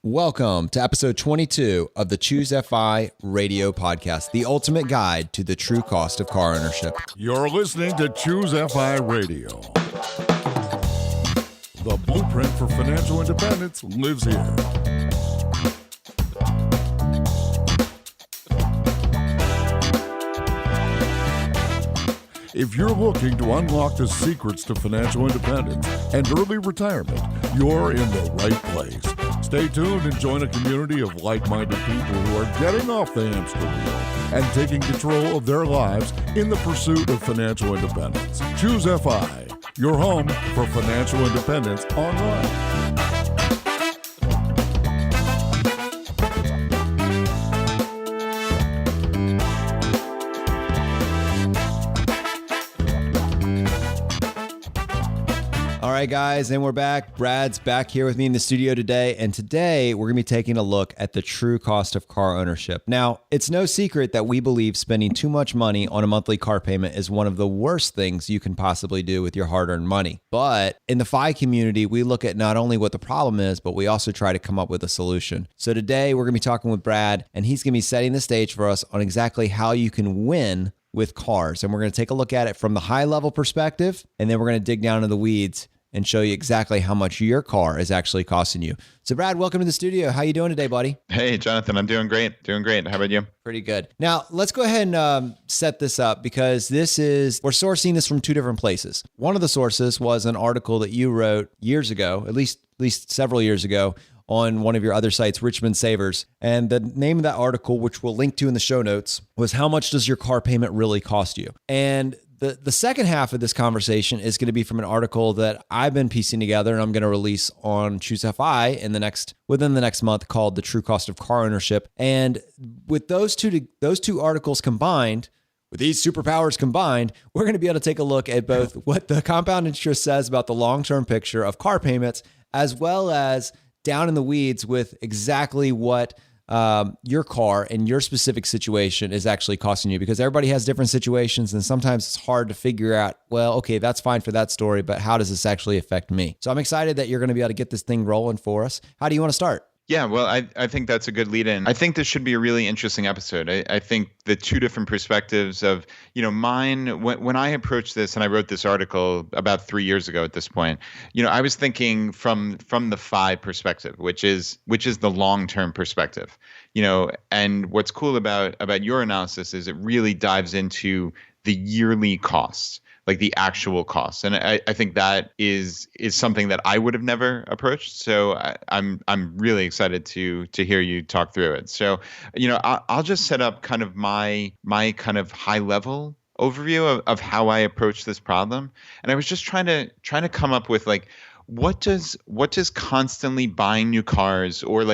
Welcome to episode 22 of the Choose FI radio podcast, the ultimate guide to the true cost of car ownership. You're listening to Choose FI Radio. The blueprint for financial independence lives here. If you're looking to unlock the secrets to financial independence and early retirement, you're in the right place. Stay tuned and join a community of like-minded people who are getting off the hamster wheel and taking control of their lives in the pursuit of financial independence. Choose FI, your home for financial independence online. All right, guys, and we're back. Brad's back here with me in the studio today, and today we're going to be taking a look at the true cost of car ownership. Now, it's no secret that we believe spending too much money on a monthly car payment is one of the worst things you can possibly do with your hard-earned money. But in the FI community, we look at not only what the problem is, but we also try to come up with a solution. So today we're going to be talking with Brad, and he's going to be setting the stage for us on exactly how you can win with cars. And we're going to take a look at it from the high-level perspective, and then we're going to dig down into the weeds and show you exactly how much your car is actually costing you. So Brad, welcome to the studio. How you doing today, buddy? Hey, Jonathan, I'm doing great. Doing great. How about you? Pretty good. Now, let's go ahead and set this up because we're sourcing this from two different places. One of the sources was an article that you wrote years ago, at least several years ago, on one of your other sites, Richmond Savers. And the name of that article, which we'll link to in the show notes, was How Much Does Your Car Payment Really Cost You? And the second half of this conversation is going to be from an article that I've been piecing together and I'm going to release on Choose FI within the next month, called The True Cost of Car Ownership. And with those two articles combined, with these superpowers combined, we're going to be able to take a look at both what the compound interest says about the long-term picture of car payments, as well as down in the weeds with exactly what your car and your specific situation is actually costing you, because everybody has different situations and sometimes it's hard to figure out, well, okay, that's fine for that story, but how does this actually affect me? So I'm excited that you're going to be able to get this thing rolling for us. How do you want to start? Yeah, well, I think that's a good lead in. I think this should be a really interesting episode. I think the two different perspectives of, mine, when I approached this and I wrote this article about 3 years ago at this point, I was thinking from the FI perspective, which is the long-term perspective, and what's cool about your analysis is it really dives into the yearly costs, like the actual costs. And I think that is something that I would have never approached. So I'm really excited to hear you talk through it. So, I'll just set up kind of my kind of high level overview of how I approach this problem. And I was just trying to come up with like, what does constantly buying new cars, or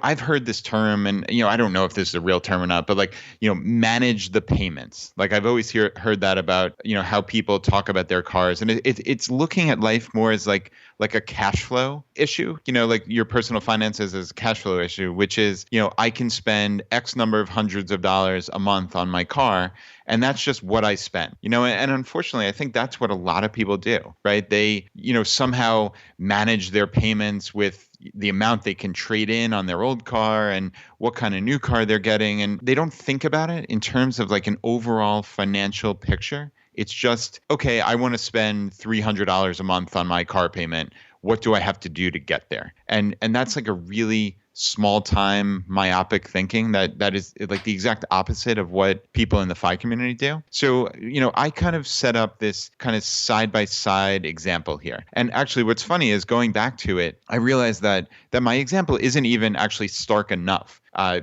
I've heard this term, and I don't know if this is a real term or not, but manage the payments. Like I've always heard that about how people talk about their cars, and it's looking at life more as like a cash flow issue, like your personal finances as a cash flow issue, which is, I can spend X number of hundreds of dollars a month on my car, and that's just what I spent, and unfortunately, I think that's what a lot of people do, right? They, somehow manage their payments with the amount they can trade in on their old car and what kind of new car they're getting. And they don't think about it in terms of like an overall financial picture. It's just, okay, I want to spend $300 a month on my car payment. What do I have to do to get there? And that's like a really small time myopic thinking that is like the exact opposite of what people in the FI community do. So, I kind of set up this kind of side-by-side example here. And actually what's funny is going back to it, I realized that my example isn't even actually stark enough.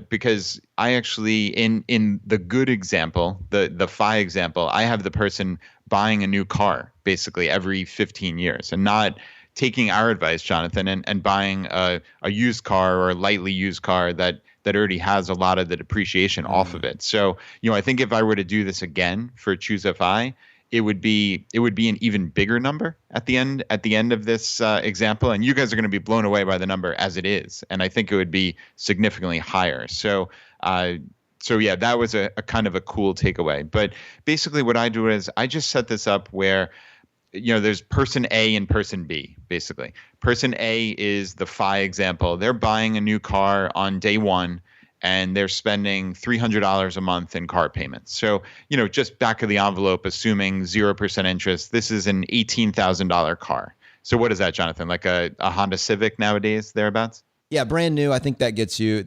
Because I actually, in the good example, the FI example, I have the person buying a new car basically every 15 years and not taking our advice, Jonathan, and buying a used car or a lightly used car that already has a lot of the depreciation off of it. So, I think if I were to do this again for Choose FI, it would be an even bigger number at the end of this example, and you guys are going to be blown away by the number as it is, and I think it would be significantly higher. So yeah, that was a kind of a cool takeaway. But basically, what I do is I just set this up where there's person A and person B, basically. Person A is the FI example. They're buying a new car on day one, and they're spending $300 a month in car payments. So, just back of the envelope, assuming 0% interest, this is an $18,000 car. So what is that, Jonathan? Like a Honda Civic nowadays, thereabouts? Yeah, brand new. I think that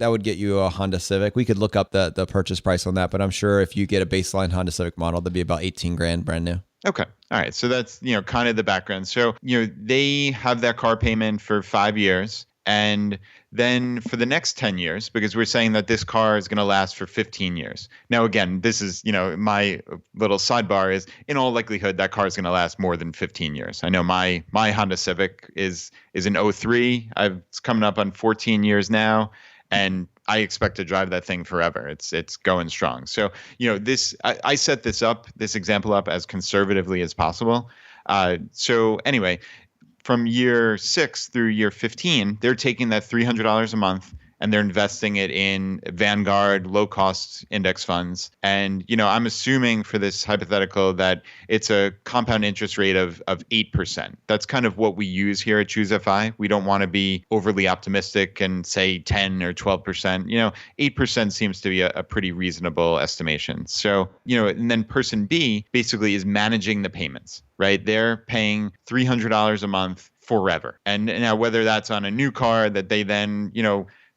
would get you a Honda Civic. We could look up the purchase price on that, but I'm sure if you get a baseline Honda Civic model, that'd be about 18 grand brand new. Okay. All right. So that's, kind of the background. So, they have that car payment for 5 years. And then for the next 10 years, because we're saying that this car is going to last for 15 years. Now, again, this is, my little sidebar is in all likelihood, that car is going to last more than 15 years. I know my Honda Civic is an '03. It's coming up on 14 years now. And I expect to drive that thing forever. It's going strong. So, I set this example up as conservatively as possible. So anyway, from year 6 through year 15, they're taking that $300 a month and they're investing it in Vanguard low-cost index funds. And, I'm assuming for this hypothetical that it's a compound interest rate of 8%. That's kind of what we use here at ChooseFI. We don't want to be overly optimistic and say 10 or 12%. 8% seems to be a pretty reasonable estimation. So, and then person B basically is managing the payments, right? They're paying $300 a month forever. And now whether that's on a new car that they then,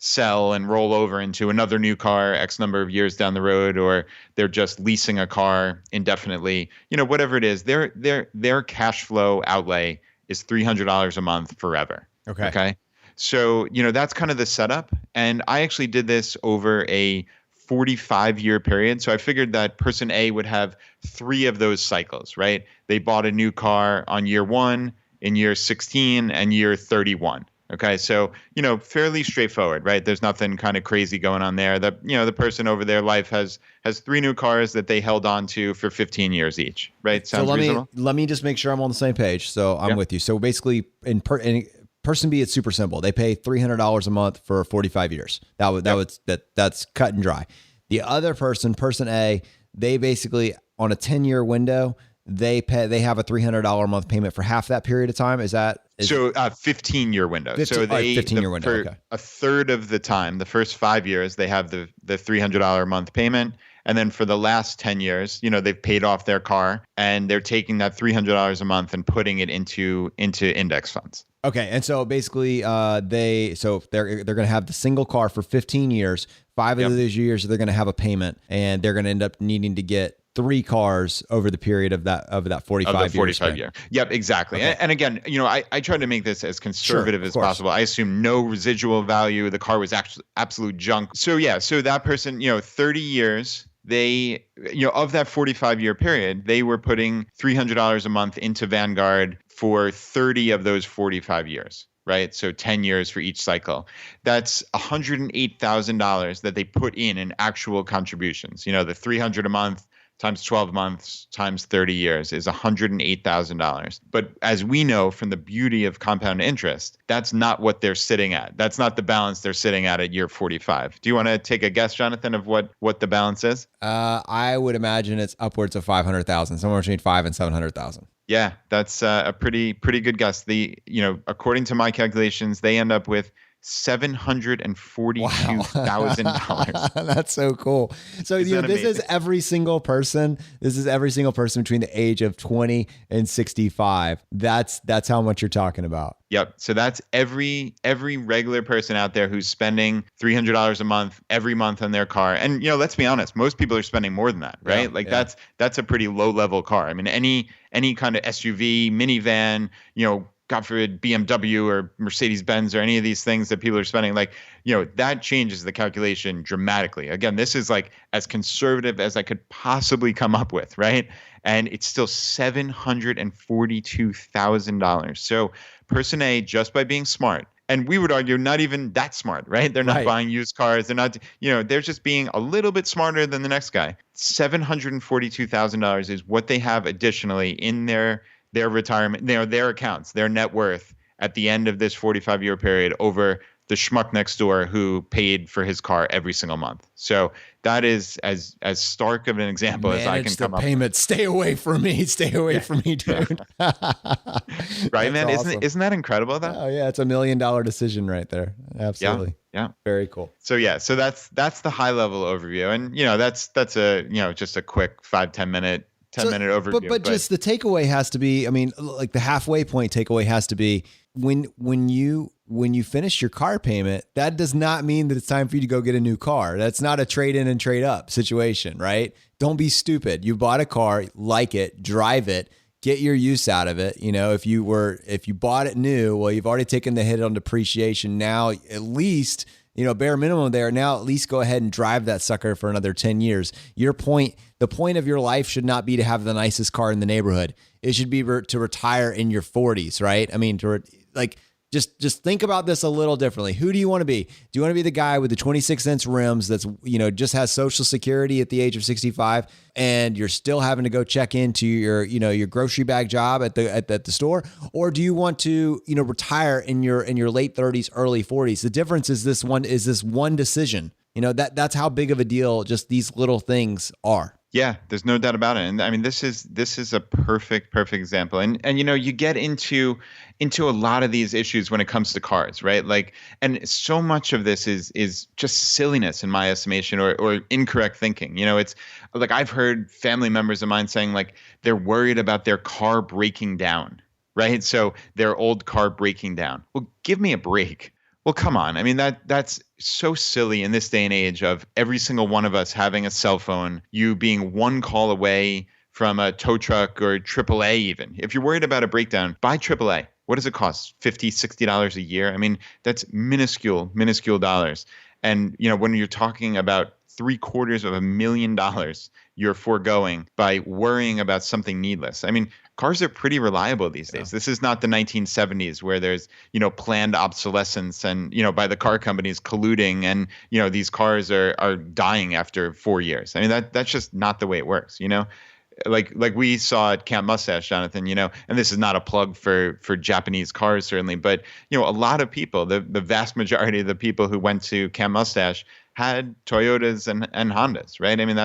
sell and roll over into another new car X number of years down the road, or they're just leasing a car indefinitely, whatever it is, their cash flow outlay is $300 a month forever. Okay. So, that's kind of the setup. And I actually did this over a 45-year period. So I figured that person A would have 3 of those cycles, right? They bought a new car on year 1, in year 16, and year 31. Okay, so, fairly straightforward, right? There's nothing kind of crazy going on there. The person over their life has 3 new cars that they held on to for 15 years each, right? Sounds reasonable? Let me just make sure I'm on the same page. So I'm with you. So basically, in person B, it's super simple. They pay $300 a month for 45 years. That's cut and dry. The other person A, they basically on a 10-year window, they have a $300 a month payment for half that period of time. Is that? So 15-year window. 15-year window. For okay. a third of the time, the first 5 years, they have the $300 a month payment. And then for the last 10 years, they've paid off their car and they're taking that $300 a month and putting it into index funds. Okay. And so basically they're going to have the single car for 15 years. 5 of those years, they're going to have a payment and they're going to end up needing to get 3 cars over the period of that 45 year. Yep, exactly. Okay. And again, I try to make this as conservative as possible. I assume no residual value. The car was actually absolute junk. So that person, 30 years, they, of that 45-year period, they were putting $300 a month into Vanguard for 30 of those 45 years. Right. So 10 years for each cycle. That's $108,000 that they put in actual contributions. The $300 a month times 12 months times 30 years is $108,000. But as we know from the beauty of compound interest, that's not what they're sitting at. That's not the balance they're sitting at year 45. Do you want to take a guess, Jonathan, of what the balance is? I would imagine it's upwards of 500,000, somewhere between 500,000 and 700,000. Yeah, that's a pretty good guess. According to my calculations, they end up with $742,000. That's so cool. So this is every single person. This is every single person between the age of 20 and 65. That's how much you're talking about. Yep. So that's every regular person out there who's spending $300 a month every month on their car. And let's be honest, most people are spending more than that, right? That's a pretty low level car. I mean, any kind of SUV, minivan, God forbid, BMW or Mercedes-Benz or any of these things that people are spending, that changes the calculation dramatically. Again, this is as conservative as I could possibly come up with, right? And it's still $742,000. So person A, just by being smart, and we would argue not even that smart, right? They're not buying used cars. They're not, they're just being a little bit smarter than the next guy. $742,000 is what they have additionally in their retirement, their accounts, their net worth at the end of this 45-year period over the schmuck next door who paid for his car every single month. So that is as stark of an example as I can come up with. Stay away from me. Stay away from me, dude. Right, man? Awesome. Isn't that incredible though? Oh yeah, it's $1 million decision right there. Absolutely. Yeah. Very cool. So so that's the high level overview. And that's a just a quick 5-10 minute 10-minute overview. But just the takeaway has to be, I mean, like the halfway point takeaway has to be when you finish your car payment, that does not mean that it's time for you to go get a new car. That's not a trade in and trade up situation, right? Don't be stupid. You bought a car, like it, drive it, get your use out of it. If you bought it new, well, you've already taken the hit on depreciation. Now, at least, bare minimum there. Now, at least go ahead and drive that sucker for another 10 years. The point of your life should not be to have the nicest car in the neighborhood. It should be to retire in your 40s, right? I mean, just think about this a little differently. Who do you want to be? Do you want to be the guy with the 26-inch rims that's, just has Social Security at the age of 65 and you're still having to go check into your grocery bag job at the store? Or do you want to, retire in your late 30s, early 40s? The difference is this one decision. That's how big of a deal just these little things are. Yeah, there's no doubt about it. And I mean, this is a perfect example. And you get into a lot of these issues when it comes to cars, right? Like, and so much of this is just silliness in my estimation, or incorrect thinking. It's like I've heard family members of mine saying like they're worried about their car breaking down, right? So their old car breaking down. Well, give me a break. Well, come on. I mean, that's so silly in this day and age of every single one of us having a cell phone, you being one call away from a tow truck or AAA even. If you're worried about a breakdown, buy AAA. What does it cost? $50, $60 a year? I mean, that's minuscule dollars. And, when you're talking about $750,000 you're foregoing by worrying about something needless. I mean, cars are pretty reliable these days. Yeah. This is not the 1970s where there's, planned obsolescence and, by the car companies colluding and, these cars are dying after 4 years. I mean, that's just not the way it works, Like we saw at Camp Mustache, Jonathan, and this is not a plug for Japanese cars, certainly, but, a lot of people, the vast majority of the people who went to Camp Mustache had Toyotas and Hondas, right? I mean,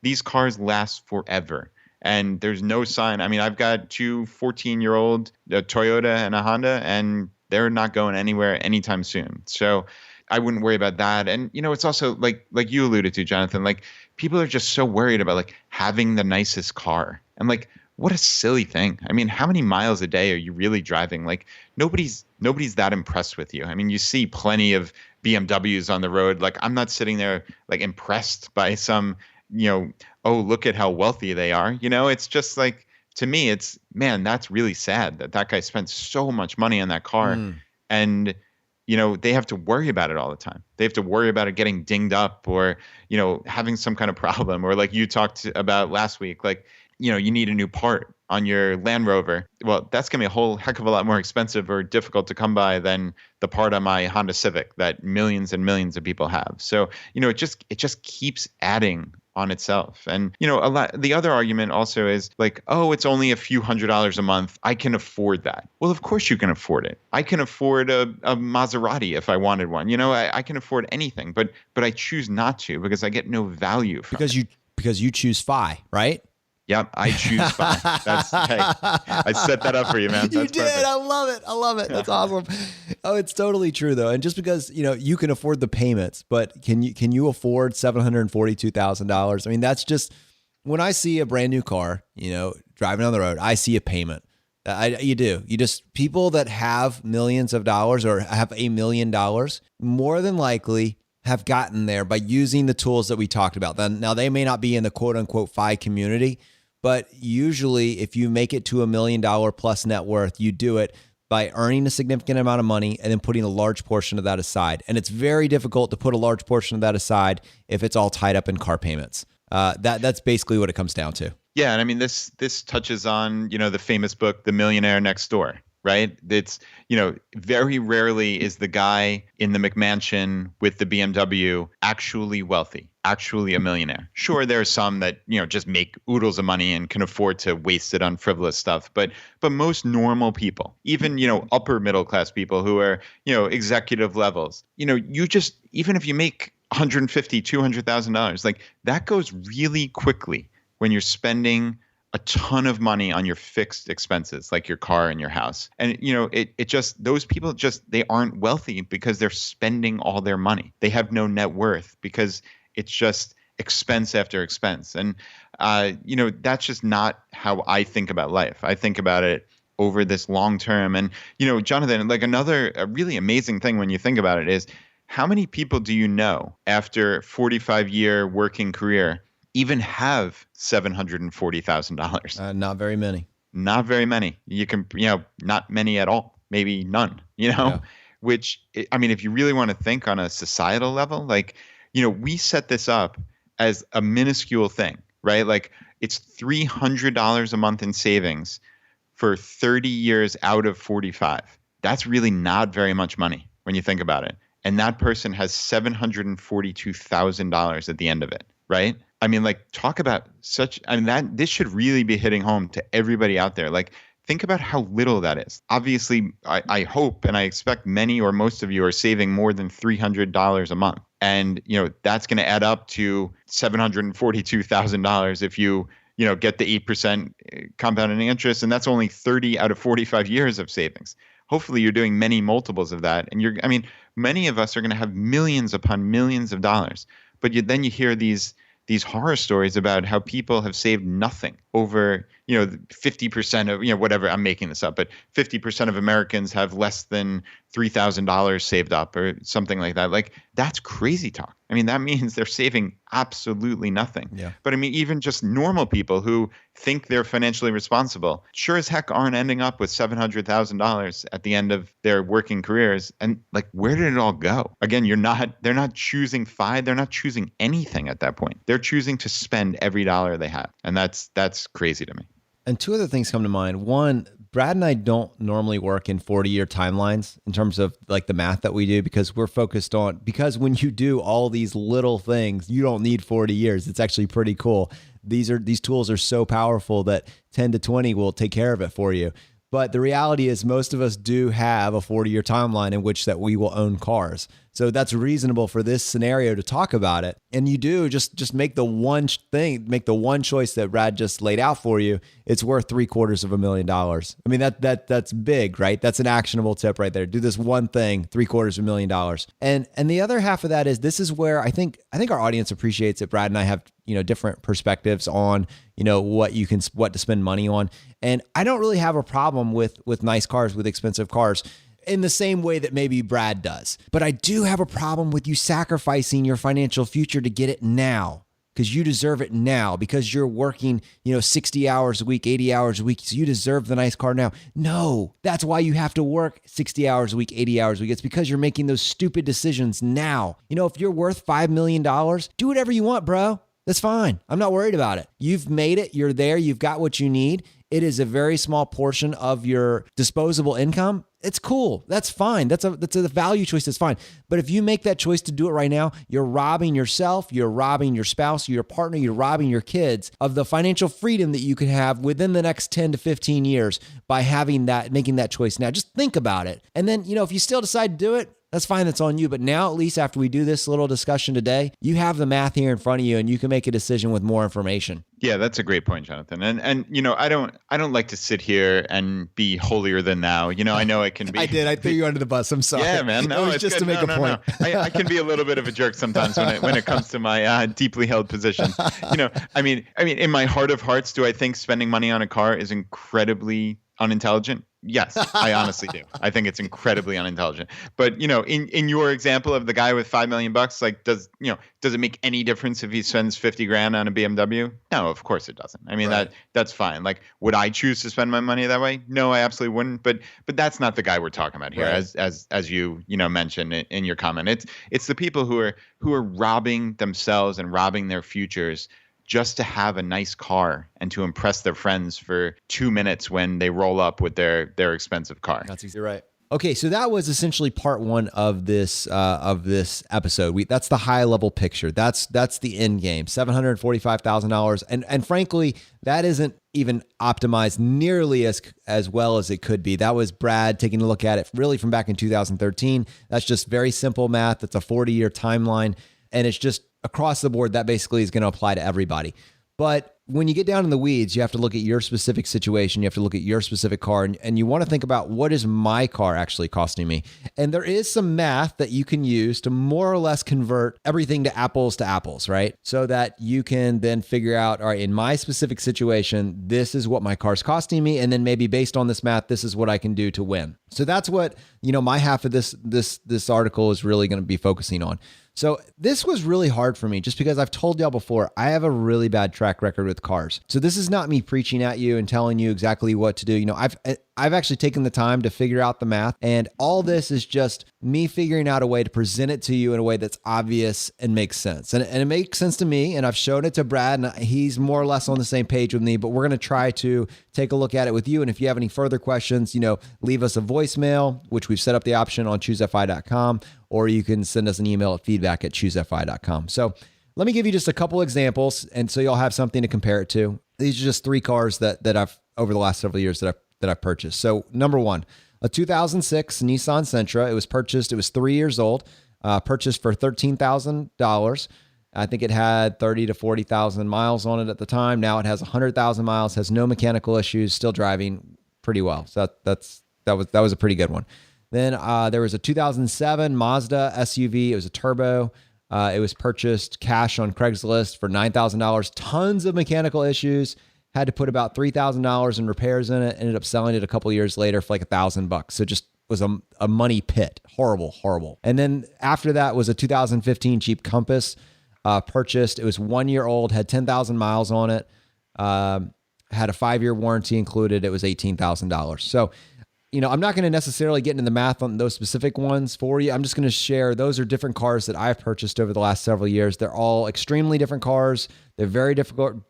these cars last forever. And there's no sign. I mean, I've got two 14-year-old, a Toyota and a Honda, and they're not going anywhere anytime soon. So I wouldn't worry about that. And, it's also like you alluded to, Jonathan, like people are just so worried about like having the nicest car. And like, what a silly thing. I mean, how many miles a day are you really driving? Like nobody's that impressed with you. I mean, you see plenty of BMWs on the road. Like I'm not sitting there like impressed by some, oh, look at how wealthy they are. It's just like, to me, it's, man, that's really sad that guy spent so much money on that car. And, they have to worry about it all the time. They have to worry about it getting dinged up or, having some kind of problem, or like you talked about last week, like, you need a new part on your Land Rover. Well, that's going to be a whole heck of a lot more expensive or difficult to come by than the part on my Honda Civic that millions and millions of people have. So, it just keeps adding on itself. And, the other argument also is like, oh, it's only a few $100s a month. I can afford that. Well, of course you can afford it. I can afford a Maserati if I wanted one. I can afford anything, but I choose not to because I get no value from it. Because you choose FI, right? Yep, I choose FI. I set that up for you, man. You did. Perfect. I love it. That's awesome. Oh, it's totally true though. And just because you can afford the payments, but can you afford $742,000? I mean, that's just when I see a brand new car, driving on the road, I see a payment. You do. People that have millions of dollars or have $1 million more than likely have gotten there by using the tools that we talked about. Now they may not be in the quote unquote FI community, but usually if you make it to $1 million plus net worth, you do it by earning a significant amount of money and then putting a large portion of that aside. And it's very difficult to put a large portion of that aside if it's all tied up in car payments. That's basically what it comes down to. Yeah. And I mean, this touches on, the famous book, The Millionaire Next Door. right? It's, very rarely is the guy in the McMansion with the BMW actually wealthy, actually a millionaire. Sure, there are some that, just make oodles of money and can afford to waste it on frivolous stuff. But most normal people, even, upper middle class people who are, executive levels, you just, even if you make $150,000, $200,000, like that goes really quickly when you're spending a ton of money on your fixed expenses, like your car and your house. And, it just, those people just, they aren't wealthy because they're spending all their money. They have no net worth because it's just expense after expense. And, that's just not how I think about life. I think about it over this long term. And, Jonathan, like a really amazing thing when you think about it is, how many people do you know after 45-year working career even have $740,000? Not very many. Not very many. You can, not many at all, maybe none, Yeah. which, I mean, if you really want to think on a societal level, like, we set this up as a minuscule thing, right? Like it's $300 a month in savings for 30 years out of 45. That's really not very much money when you think about it. And that person has $742,000 at the end of it, right? I mean, like, talk about this should really be hitting home to everybody out there. Like, think about how little that is. Obviously, I hope and I expect many or most of you are saving more than $300 a month. And, that's going to add up to $742,000 if you, get the 8% compounding interest. And that's only 30 out of 45 years of savings. Hopefully you're doing many multiples of that. And many of us are going to have millions upon millions of dollars. But then you hear these horror stories about how people have saved nothing over, 50% of, whatever, I'm making this up, but 50% of Americans have less than $3,000 saved up or something like that. Like, that's crazy talk. I mean, that means they're saving absolutely nothing. Yeah. But I mean, even just normal people who think they're financially responsible sure as heck aren't ending up with $700,000 at the end of their working careers. And like, where did it all go? Again, they're not choosing they're not choosing anything at that point. They're choosing to spend every dollar they have. And that's crazy to me. And two other things come to mind. One, Brad and I don't normally work in 40-year timelines in terms of like the math that we do, because we're focused on, because when you do all these little things, you don't need 40 years. It's actually pretty cool. These tools are so powerful that 10 to 20 will take care of it for you. But the reality is most of us do have a 40-year timeline in which that we will own cars. So that's reasonable for this scenario to talk about it. And you do just make the one choice that Brad just laid out for you. It's worth $750,000. I mean, that's big, right? That's an actionable tip right there. Do this one thing, $750,000. And the other half of that is, this is where I think our audience appreciates it. Brad and I have, different perspectives on, what to spend money on. And I don't really have a problem with nice cars, with expensive cars, in the same way that maybe Brad does. But I do have a problem with you sacrificing your financial future to get it now, because you deserve it now, because you're working, 60 hours a week, 80 hours a week. So you deserve the nice car now. No, that's why you have to work 60 hours a week, 80 hours a week. It's because you're making those stupid decisions now. If you're worth $5 million, do whatever you want, bro. That's fine. I'm not worried about it. You've made it. You're there. You've got what you need. It is a very small portion of your disposable income. It's cool. That's fine. That's a value choice. That's fine. But if you make that choice to do it right now, you're robbing yourself, you're robbing your spouse, your partner, you're robbing your kids of the financial freedom that you can have within the next 10 to 15 years by making that choice now. Just think about it. And then, if you still decide to do it, that's fine. That's on you. But now, at least after we do this little discussion today, you have the math here in front of you and you can make a decision with more information. Yeah, that's a great point, Jonathan. And I don't like to sit here and be holier than thou. I know it can be. I did. I threw you under the bus. I'm sorry. Yeah, man. No, it was it's just good. to make a point. No. I can be a little bit of a jerk sometimes when it comes to my deeply held positions. I mean, in my heart of hearts, do I think spending money on a car is incredibly unintelligent? Yes, I honestly do. I think it's incredibly unintelligent. But in your example of the guy with $5 million, like does it make any difference if he spends $50,000 on a BMW? No, of course it doesn't. I mean, right. that's fine. Like, would I choose to spend my money that way? No, I absolutely wouldn't. But that's not the guy we're talking about here, right. as you mentioned in your comment. It's the people who are robbing themselves and robbing their futures just to have a nice car and to impress their friends for 2 minutes when they roll up with their expensive car. That's exactly right. Okay, so that was essentially part one of this episode. That's the high level picture. That's the end game, $745,000, and frankly, that isn't even optimized nearly as well as it could be. That was Brad taking a look at it really from back in 2013. That's just very simple math. That's a 40-year timeline, and it's just across the board. That basically is going to apply to everybody. But when you get down in the weeds, you have to look at your specific situation. You have to look at your specific car, and you want to think about, what is my car actually costing me? And there is some math that you can use to more or less convert everything to apples, right? So that you can then figure out, all right, in my specific situation, this is what my car's costing me. And then maybe based on this math, this is what I can do to win. So that's what, my half of this article is really going to be focusing on. So this was really hard for me just because I've told y'all before, I have a really bad track record with cars. So this is not me preaching at you and telling you exactly what to do. I've actually taken the time to figure out the math, and all this is just me figuring out a way to present it to you in a way that's obvious and makes sense. And it makes sense to me, and I've shown it to Brad, and he's more or less on the same page with me, but we're going to try to take a look at it with you. And if you have any further questions, leave us a voicemail, which we've set up the option on choosefi.com, or you can send us an email at feedback@choosefi.com. So let me give you just a couple examples, and so you'll have something to compare it to. These are just 3 cars that I've, over the last several years, that I've purchased. So number 1, a 2006 Nissan Sentra. It was 3 years old, purchased for $13,000. I think it had 30 to 40,000 miles on it at the time. Now it has 100,000 miles, has no mechanical issues, still driving pretty well. So that was a pretty good one. Then there was a 2007 Mazda SUV. It was a turbo. It was purchased cash on Craigslist for $9,000. Tons of mechanical issues. Had to put about $3,000 in repairs in it. Ended up selling it a couple years later for like $1,000. So just was a money pit. Horrible. And then after that was a 2015 Jeep Compass purchased. It was 1 year old. Had 10,000 miles on it. Had a 5-year warranty included. It was $18,000. So I'm not going to necessarily get into the math on those specific ones for you. I'm just going to share, those are different cars that I've purchased over the last several years. They're all extremely different cars. They're very different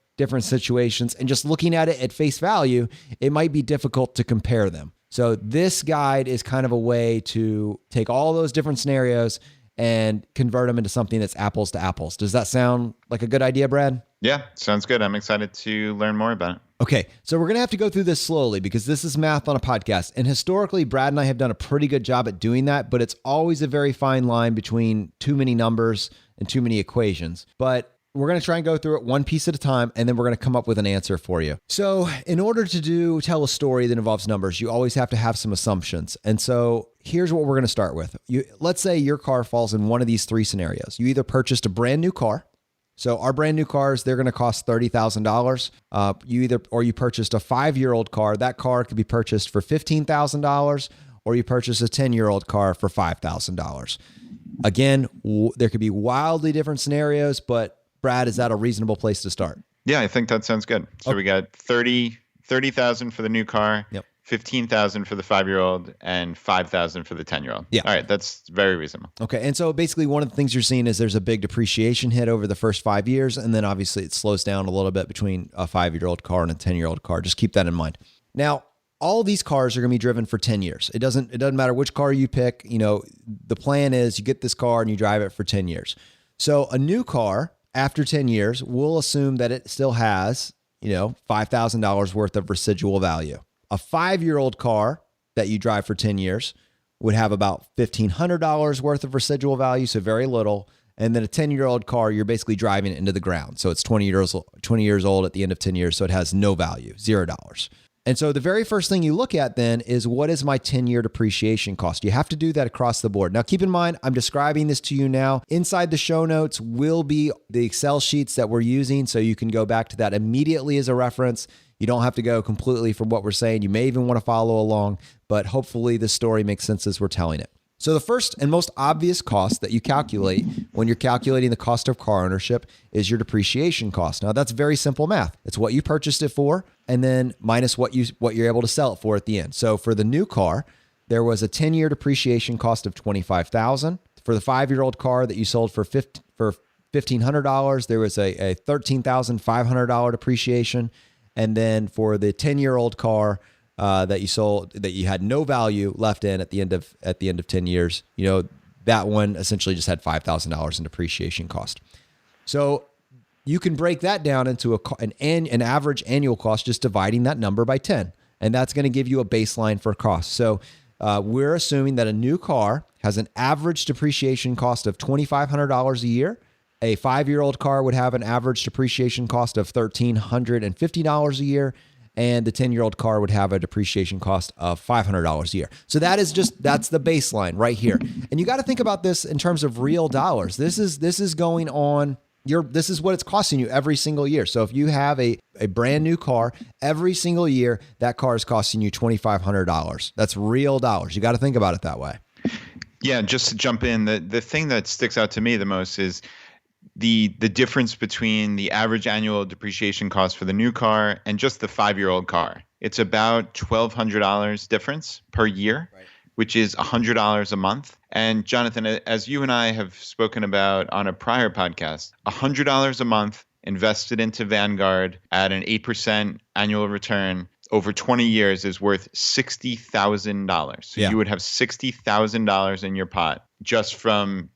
situations. And just looking at it at face value, it might be difficult to compare them. So this guide is kind of a way to take all those different scenarios and convert them into something that's apples to apples. Does that sound like a good idea, Brad? Yeah, sounds good. I'm excited to learn more about it. Okay, so we're going to have to go through this slowly because this is math on a podcast. And historically, Brad and I have done a pretty good job at doing that, but it's always a very fine line between too many numbers and too many equations. But we're going to try and go through it one piece at a time, and then we're going to come up with an answer for you. So in order to tell a story that involves numbers, you always have to have some assumptions. And so here's what we're going to start with. Let's say your car falls in one of these 3 scenarios. You either purchased a brand new car. So our brand new cars, they're going to cost $30,000. You purchased a 5-year-old car. That car could be purchased for $15,000, or you purchase a 10-year-old car for $5,000. Again, there could be wildly different scenarios, but Brad, is that a reasonable place to start? Yeah, I think that sounds good. So we got 30,000 for the new car. Yep. 15,000 for the 5-year-old and 5,000 for the 10-year-old. Yeah. All right. That's very reasonable. Okay. And so basically one of the things you're seeing is there's a big depreciation hit over the first 5 years. And then obviously it slows down a little bit between a 5-year-old car and a 10-year-old car. Just keep that in mind. Now, all these cars are going to be driven for 10 years. It doesn't matter which car you pick. The plan is you get this car and you drive it for 10 years. So a new car after 10 years, we'll assume that it still has, $5,000 worth of residual value. A 5-year-old car that you drive for 10 years would have about $1,500 worth of residual value, so very little. And then a 10-year-old car, you're basically driving it into the ground. So it's 20 years old at the end of 10 years, so it has no value, $0. And so the very first thing you look at then is, what is my 10-year depreciation cost? You have to do that across the board. Now, keep in mind, I'm describing this to you now. Inside the show notes will be the Excel sheets that we're using, so you can go back to that immediately as a reference. You don't have to go completely from what we're saying. You may even want to follow along, but hopefully this story makes sense as we're telling it. So the first and most obvious cost that you calculate when you're calculating the cost of car ownership is your depreciation cost. Now, that's very simple math. It's what you purchased it for, and then minus what you're able to sell it for at the end. So for the new car, there was a 10-year depreciation cost of $25,000. For the 5-year-old car that you sold for $1,500, there was a $13,500 depreciation. And then for the 10-year-old car that you sold, that you had no value left in at the end of 10 years, that one essentially just had $5,000 in depreciation cost. So you can break that down into an average annual cost, just dividing that number by 10. And that's going to give you a baseline for cost. So we're assuming that a new car has an average depreciation cost of $2,500 a year. A 5-year-old car would have an average depreciation cost of $1,350 a year. And the 10-year-old car would have a depreciation cost of $500 a year. So that's the baseline right here. And you got to think about this in terms of real dollars. This is going on. This is what it's costing you every single year. So if you have a brand new car, every single year, that car is costing you $2,500. That's real dollars. You got to think about it that way. Yeah, just to jump in, the thing that sticks out to me the most is the difference between the average annual depreciation cost for the new car and just the 5-year-old car. It's about $1,200 difference per year, right, which is $100 a month. And Jonathan, as you and I have spoken about on a prior podcast, $100 a month invested into Vanguard at an 8% annual return over 20 years is worth $60,000. So you would have $60,000 in your pot just from,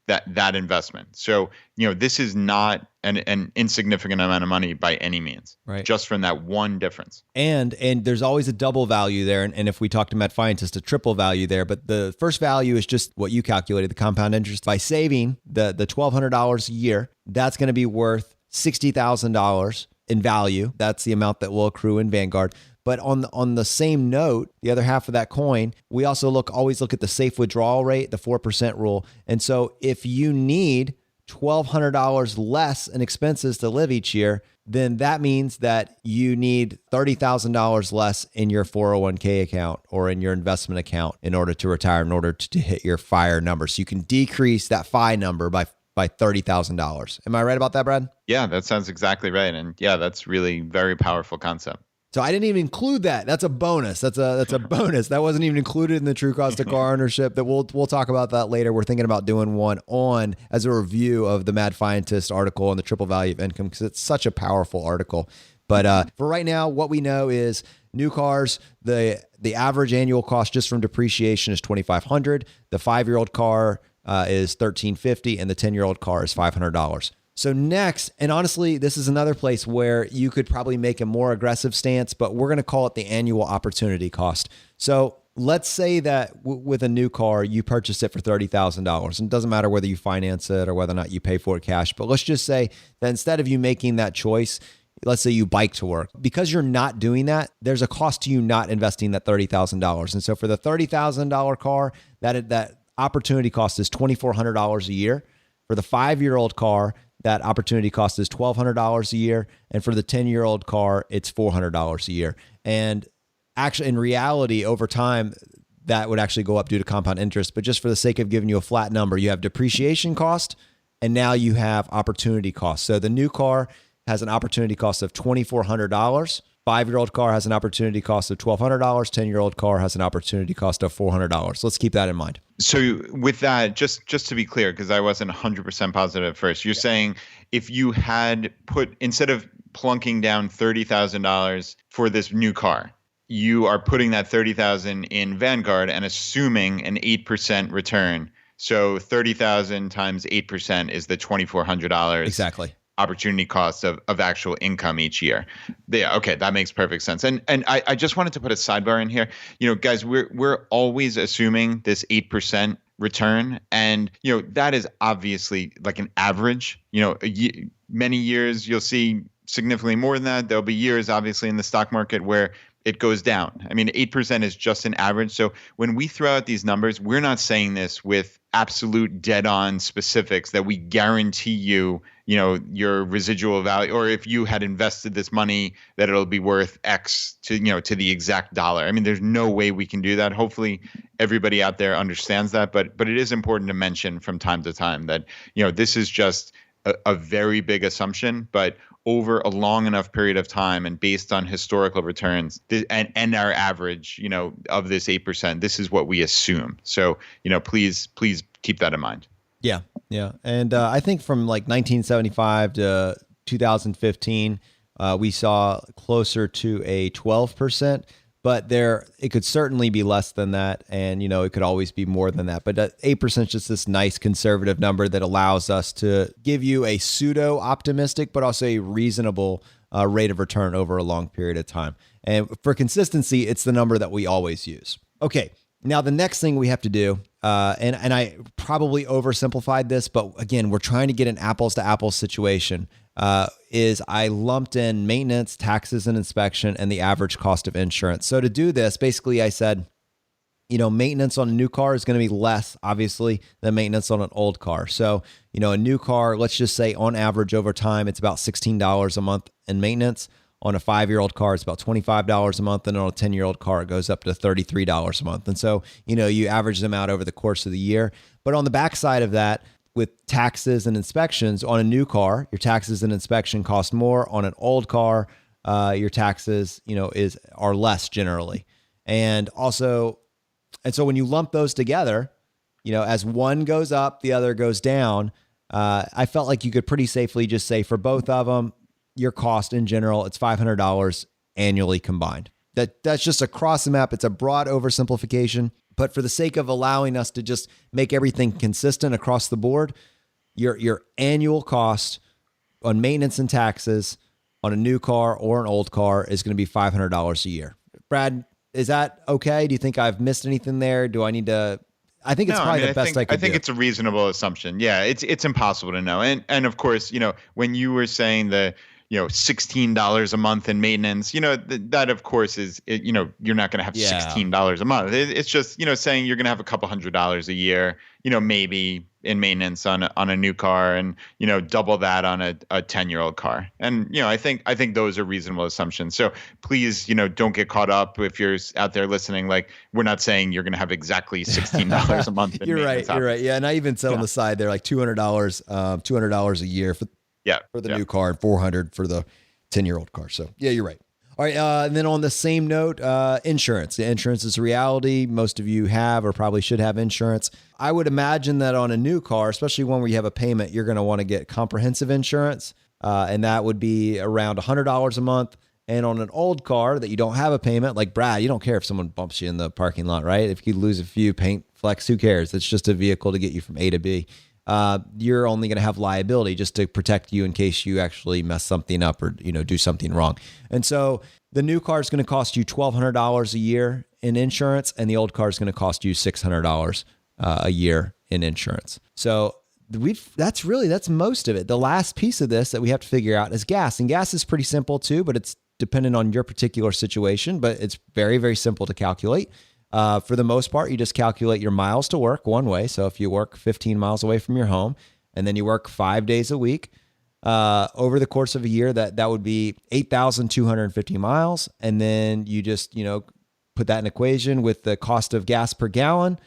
that investment. So, this is not an insignificant amount of money by any means, right, just from that one difference. And there's always a double value there. And if we talk to Matt Fiennes, it's a triple value there. But the first value is just what you calculated, the compound interest. By saving the $1,200 a year, that's going to be worth $60,000 in value. That's the amount that will accrue in Vanguard. But on the same note, the other half of that coin, we also always look at the safe withdrawal rate, the 4% rule. And so if you need $1,200 less in expenses to live each year, then that means that you need $30,000 less in your 401k account or in your investment account in order to retire, in order to hit your FIRE number. So you can decrease that FI number by $30,000. Am I right about that, Brad? Yeah, that sounds exactly right. And yeah, that's really very powerful concept. So I didn't even include that. That's a bonus. That's a bonus. That wasn't even included in the true cost of car ownership. That we'll talk about that later. We're thinking about doing one as a review of the Mad Fientist article on the triple value of income, because it's such a powerful article. But for right now, what we know is new cars, the average annual cost just from depreciation is $2,500. The 5-year-old car is $1,350, and the 10-year-old car is $500. So next, and honestly, this is another place where you could probably make a more aggressive stance, but we're going to call it the annual opportunity cost. So let's say that with a new car, you purchase it for $30,000. And it doesn't matter whether you finance it or whether or not you pay for it cash. But let's just say that instead of you making that choice, let's say you bike to work. Because you're not doing that, there's a cost to you not investing that $30,000. And so for the $30,000 car, that opportunity cost is $2,400 a year. For the 5-year-old car, that opportunity cost is $1,200 a year. And for the 10-year-old car, it's $400 a year. And actually, in reality, over time, that would actually go up due to compound interest. But just for the sake of giving you a flat number, you have depreciation cost, and now you have opportunity cost. So the new car has an opportunity cost of $2,400. 5-year-old car has an opportunity cost of $1,200. 10-year-old car has an opportunity cost of $400. Let's keep that in mind. So with that, just to be clear, because I wasn't 100% positive at first, you're saying if you had instead of plunking down $30,000 for this new car, you are putting that $30,000 in Vanguard and assuming an 8% return. So $30,000 times 8% is the $2,400. Exactly. Opportunity cost of actual income each year. Yeah, okay, that makes perfect sense. And I just wanted to put a sidebar in here. Guys, we're always assuming this 8% return, and that is obviously like an average. Many years you'll see significantly more than that. There'll be years, obviously, in the stock market where it goes down. I mean, 8% is just an average. So when we throw out these numbers, we're not saying this with absolute dead-on specifics that we guarantee you, your residual value, or if you had invested this money that it'll be worth X to the exact dollar. I mean, there's no way we can do that. Hopefully everybody out there understands that, but it is important to mention from time to time that, this is just a very big assumption, but over a long enough period of time and based on historical returns and our average, of this 8%, this is what we assume. So, please keep that in mind. Yeah. Yeah. And I think from like 1975 to 2015, we saw closer to a 12%, but it could certainly be less than that. And, it could always be more than that. But 8% is just this nice conservative number that allows us to give you a pseudo optimistic, but also a reasonable rate of return over a long period of time. And for consistency, it's the number that we always use. Okay. Now, the next thing we have to do, and I probably oversimplified this, but again, we're trying to get an apples to apples situation, is I lumped in maintenance, taxes and inspection, and the average cost of insurance. So to do this, basically I said, maintenance on a new car is going to be less, obviously, than maintenance on an old car. So, a new car, let's just say on average over time, it's about $16 a month in maintenance. On a 5-year-old car, it's about $25 a month. And on a 10-year-old car, it goes up to $33 a month. And so, you average them out over the course of the year. But on the backside of that, with taxes and inspections on a new car, your taxes and inspection cost more. On an old car, your taxes, are less generally. And so when you lump those together, as one goes up, the other goes down. I felt like you could pretty safely just say for both of them, your cost in general, it's $500 annually combined. That's just across the map. It's a broad oversimplification, but for the sake of allowing us to just make everything consistent across the board, your annual cost on maintenance and taxes on a new car or an old car is going to be $500 a year. Brad, is that okay? Do you think I've missed anything there? Do I need to? I think it's probably the best I could do. I think it's a reasonable assumption. Yeah, it's impossible to know. And of course, when you were saying $16 a month in maintenance, that of course is, you're not going to have $16 a month. It's just, saying you're going to have a couple $100s a year, maybe in maintenance on a new car and, double that on a 10-year-old car. And, I think those are reasonable assumptions. So please, don't get caught up if you're out there listening. Like, we're not saying you're going to have exactly $16 a month. You're right. Yeah. And I even said on the side there, like $200 a year for the new car and $400 for the 10-year-old car. So yeah, you're right. All right. And then on the same note, insurance. The insurance is a reality. Most of you have or probably should have insurance. I would imagine that on a new car, especially one where you have a payment, you're going to want to get comprehensive insurance. And that would be around $100 a month. And on an old car that you don't have a payment, like Brad, you don't care if someone bumps you in the parking lot, right? If you lose a few paint flecks, who cares? It's just a vehicle to get you from A to B. You're only going to have liability just to protect you in case you actually mess something up or, do something wrong. And so the new car is going to cost you $1,200 a year in insurance, and the old car is going to cost you $600 a year in insurance. So that's most of it. The last piece of this that we have to figure out is gas, and gas is pretty simple too, but it's dependent on your particular situation, but it's very, very simple to calculate. For the most part, you just calculate your miles to work one way. So if you work 15 miles away from your home and then you work 5 days a week, over the course of a year, that would be 8,250 miles. And then you just, put that in equation with the cost of gas per gallon,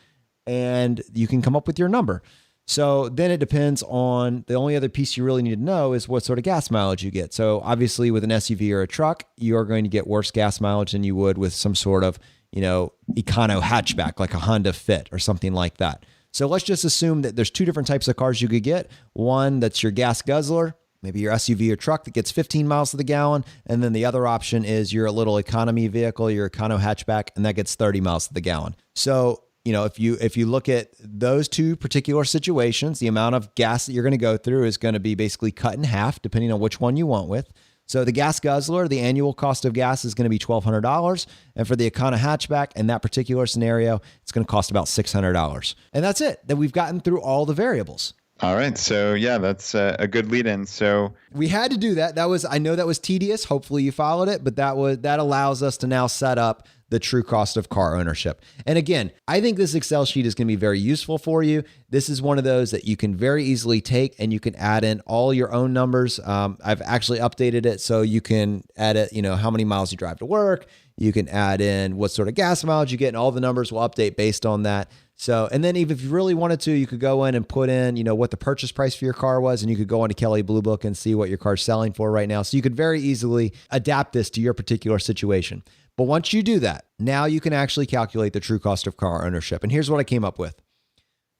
and you can come up with your number. So then it depends on, the only other piece you really need to know is what sort of gas mileage you get. So obviously with an SUV or a truck, you're going to get worse gas mileage than you would with some sort of econo hatchback, like a Honda Fit or something like that. So let's just assume that there's two different types of cars you could get. One that's your gas guzzler, maybe your SUV or truck that gets 15 miles to the gallon. And then the other option is your little economy vehicle, your econo hatchback, and that gets 30 miles to the gallon. So, if you look at those two particular situations, the amount of gas that you're going to go through is going to be basically cut in half, depending on which one you want with. So the gas guzzler, the annual cost of gas is going to be $1,200. And for the Econo hatchback, in that particular scenario, it's going to cost about $600. And that's it. Then we've gotten through all the variables. All right. So yeah, that's a good lead in. So we had to do that. I know that was tedious. Hopefully you followed it, but that allows us to now set up the true cost of car ownership. And again, I think this Excel sheet is going to be very useful for you. This is one of those that you can very easily take and you can add in all your own numbers. I've actually updated it so you can edit, how many miles you drive to work. You can add in what sort of gas mileage you get, and all the numbers will update based on that. So, and then even if you really wanted to, you could go in and put in, what the purchase price for your car was, and you could go into Kelley Blue Book and see what your car's selling for right now. So you could very easily adapt this to your particular situation. But once you do that, now you can actually calculate the true cost of car ownership. And here's what I came up with.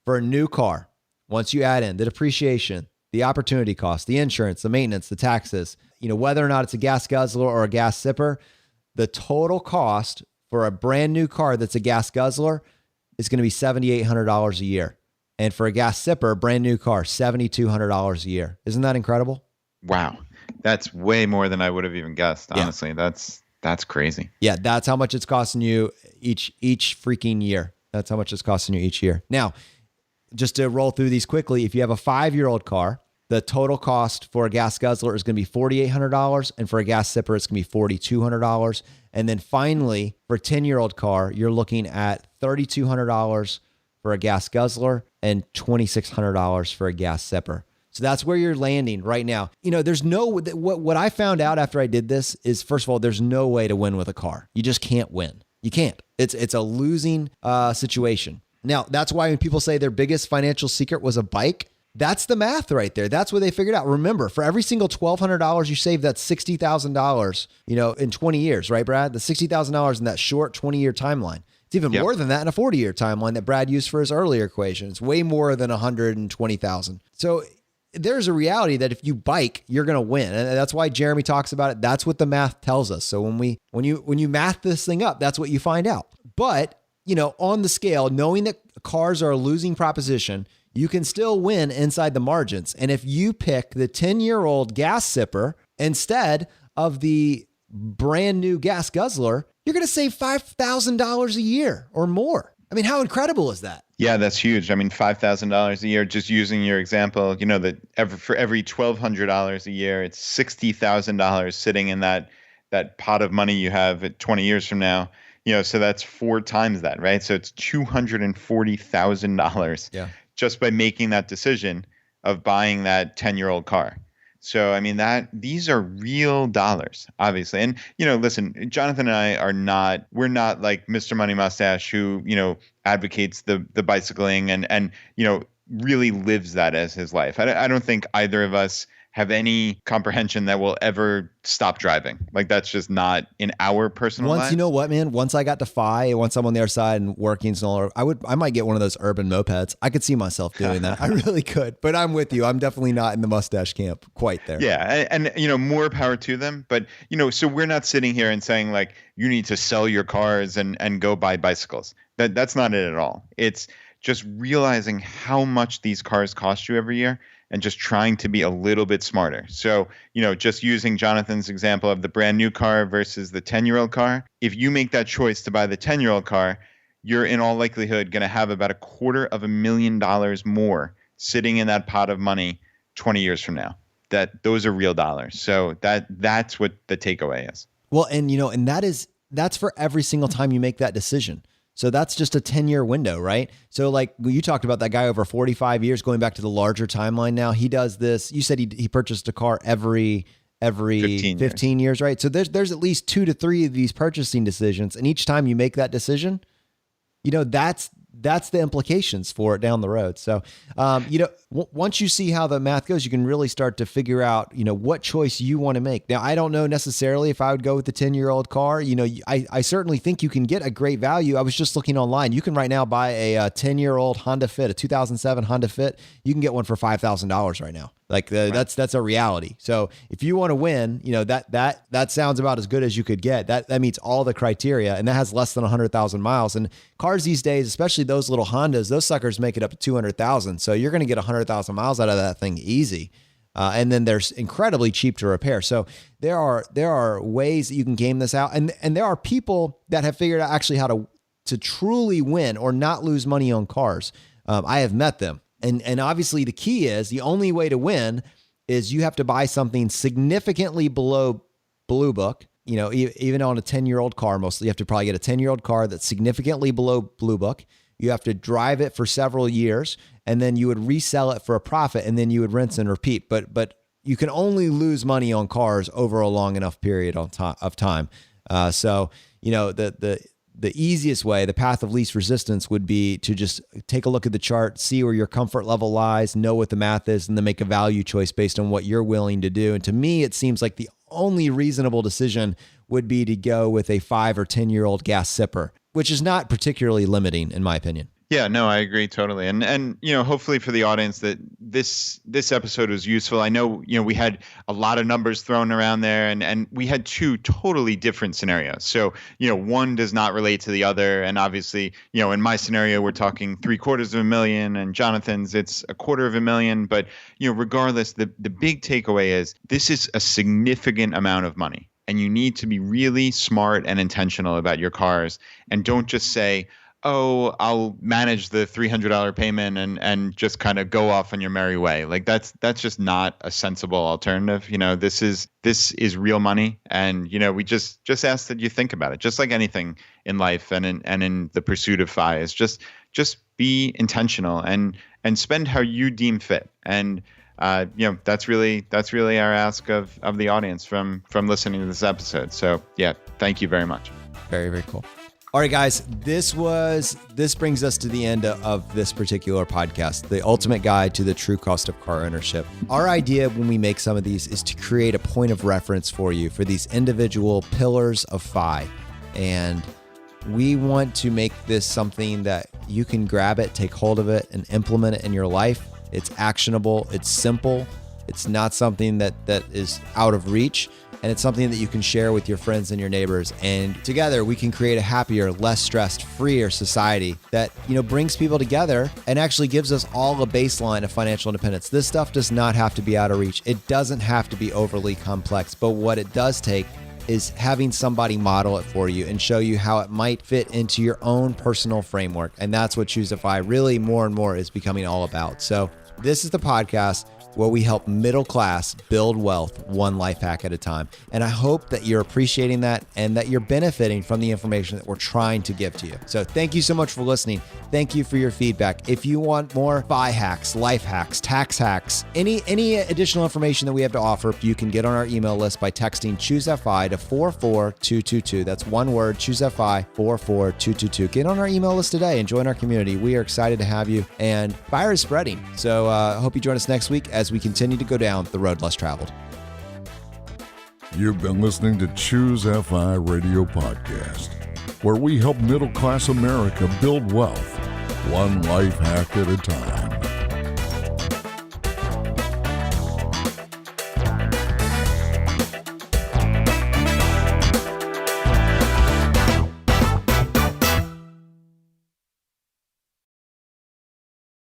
For a new car, once you add in the depreciation, the opportunity cost, the insurance, the maintenance, the taxes, whether or not it's a gas guzzler or a gas sipper, the total cost for a brand new car that's a gas guzzler is going to be $7,800 a year. And for a gas sipper, brand new car, $7,200 a year. Isn't that incredible? Wow. That's way more than I would have even guessed. Honestly, that's crazy. Yeah. That's how much it's costing you each freaking year. That's how much it's costing you each year. Now, just to roll through these quickly, if you have a 5-year-old car, the total cost for a gas guzzler is going to be $4,800. And for a gas sipper, it's going to be $4,200. And then finally, for a 10-year-old car, you're looking at $3,200 for a gas guzzler and $2,600 for a gas sipper. So that's where you're landing right now. There's what I found out after I did this is, first of all, there's no way to win with a car. You just can't win. You can't. It's a losing situation. Now, that's why when people say their biggest financial secret was a bike, that's the math right there. That's what they figured out. Remember, for every single $1,200 you save, that's $60,000, in 20 years, right, Brad? The $60,000 in that short 20-year timeline. It's even more than that in a 40-year timeline that Brad used for his earlier equation. It's way more than 120,000. So there's a reality that if you bike, you're going to win. And that's why Jeremy talks about it. That's what the math tells us. So when you math this thing up, that's what you find out. But, on the scale, knowing that cars are a losing proposition, you can still win inside the margins. And if you pick the 10-year-old gas sipper instead of the brand new gas guzzler, you're going to save $5,000 a year or more. I mean, how incredible is that? Yeah, that's huge. I mean, $5,000 a year, just using your example, that for every $1,200 a year, it's $60,000 sitting in that pot of money you have at 20 years from now. So that's 4 times that, right? So it's $240,000 just by making that decision of buying that 10-year-old car. So, I mean, these are real dollars, obviously. And, listen, Jonathan and I we're not like Mr. Money Mustache who, advocates the bicycling and really lives that as his life. I don't think either of us have any comprehension that we'll ever stop driving. Like, that's just not in our personal lives. You know what, man? Once I got to Phi, once I'm on the other side and working, I might get one of those urban mopeds. I could see myself doing that. I really could. But I'm with you. I'm definitely not in the mustache camp quite there. Yeah. And more power to them. But, so we're not sitting here and saying, like, you need to sell your cars and go buy bicycles. That's not it at all. It's just realizing how much these cars cost you every year and just trying to be a little bit smarter. So, just using Jonathan's example of the brand new car versus the 10-year-old car, if you make that choice to buy the 10-year-old car, you're in all likelihood going to have about $250,000 more sitting in that pot of money 20 years from now. Those are real dollars. So that's what the takeaway is. Well, and that's for every single time you make that decision. So that's just a 10-year window, right? So like you talked about that guy over 45 years, going back to the larger timeline now, he does this. You said he purchased a car every 15 years, right? So there's at least 2 to 3 of these purchasing decisions. And each time you make that decision, that's the implications for it down the road. So, once you see how the math goes, you can really start to figure out, what choice you want to make. Now, I don't know necessarily if I would go with the 10-year-old car. I certainly think you can get a great value. I was just looking online. You can right now buy a 10-year-old Honda Fit, a 2007 Honda Fit. You can get one for $5,000 right now. Like that's a reality. So if you want to win, that sounds about as good as you could get. That meets all the criteria, and that has less than 100,000 miles. And cars these days, especially those little Hondas, those suckers make it up to 200,000. So you're going to get 100,000 miles out of that thing easy. And then they're incredibly cheap to repair. So there are ways that you can game this out, and there are people that have figured out actually how to truly win or not lose money on cars. I have met them. And obviously the key is the only way to win is you have to buy something significantly below Blue Book. Even on a 10-year-old car, mostly you have to probably get a 10-year-old car that's significantly below Blue Book. You have to drive it for several years, and then you would resell it for a profit, and then you would rinse and repeat. But you can only lose money on cars over a long enough period of time. So the easiest way, the path of least resistance, would be to just take a look at the chart, see where your comfort level lies, know what the math is, and then make a value choice based on what you're willing to do. And to me, it seems like the only reasonable decision would be to go with a 5 or 10-year-old gas sipper, which is not particularly limiting in my opinion. Yeah, no, I agree totally. And hopefully for the audience that this episode was useful. I know, we had a lot of numbers thrown around there and we had two totally different scenarios. So, one does not relate to the other. And obviously, in my scenario, we're talking $750,000 and Jonathan's it's $250,000. But, regardless, the big takeaway is this is a significant amount of money and you need to be really smart and intentional about your cars and don't just say, oh, I'll manage the $300 payment and just kind of go off on your merry way. Like that's just not a sensible alternative. This is real money. And, we just ask that you think about it, just like anything in life and in the pursuit of FI is just be intentional and spend how you deem fit. And, that's really our ask of the audience from listening to this episode. So yeah, thank you very much. Very, very cool. All right, guys, this brings us to the end of this particular podcast, the ultimate guide to the true cost of car ownership. Our idea when we make some of these is to create a point of reference for you for these individual pillars of FI. And we want to make this something that you can grab it, take hold of it, and implement it in your life. It's actionable. It's simple. It's not something that is out of reach. And it's something that you can share with your friends and your neighbors. And together we can create a happier, less stressed, freer society that, brings people together and actually gives us all a baseline of financial independence. This stuff does not have to be out of reach. It doesn't have to be overly complex. But what it does take is having somebody model it for you and show you how it might fit into your own personal framework. And that's what Choose FI really more and more is becoming all about. So this is the podcast where we help middle class build wealth one life hack at a time. And I hope that you're appreciating that and that you're benefiting from the information that we're trying to give to you. So thank you so much for listening. Thank you for your feedback. If you want more FI hacks, life hacks, tax hacks, any additional information that we have to offer, you can get on our email list by texting Choose FI to 44222. That's one word, Choose FI 44222. Get on our email list today and join our community. We are excited to have you and fire is spreading. So I hope you join us next week as we continue to go down the road less traveled. You've been listening to Choose FI Radio Podcast, where we help middle-class America build wealth, one life hack at a time.